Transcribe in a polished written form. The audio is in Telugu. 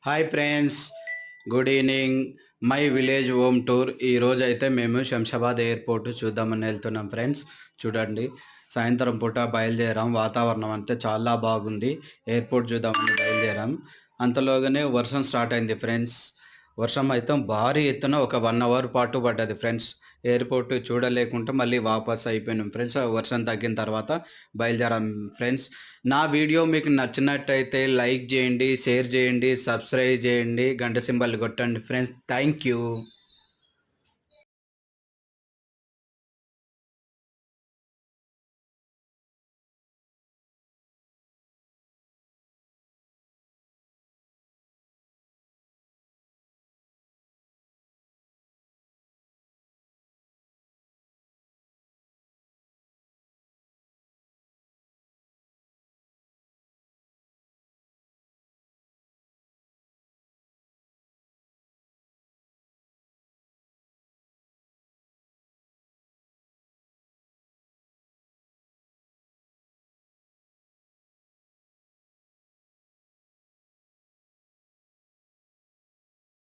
Hi friends, good evening. My village home tour. ఈరోజు అయితే మేము శంషాబాద్ ఎయిర్పోర్ట్ చూద్దామని వెళ్తున్నాం ఫ్రెండ్స్. చూడండి, సాయంత్రం పూట బయలుదేరాం. వాతావరణం అంతే చాలా బాగుంది. ఎయిర్పోర్ట్ చూద్దామని బయలుదేరాం. అంతలోగానే వర్షం స్టార్ట్ అయింది ఫ్రెండ్స్. వర్షం అయితే భారీ ఎత్తున ఒక 1 అవర్ పాటు పడ్డది ఫ్రెండ్స్. ఎయిర్పోర్ట్ చూడలేకుంటే మళ్ళీ వాపస్ అయిపోయినాం ఫ్రెండ్స్. వర్షం తగ్గిన తర్వాత బయలుదేరాం ఫ్రెండ్స్. నా వీడియో మీకు నచ్చినట్టయితే లైక్ చేయండి, షేర్ చేయండి, సబ్స్క్రైబ్ చేయండి, గంట సింబల్ కొట్టండి ఫ్రెండ్స్. Thank you.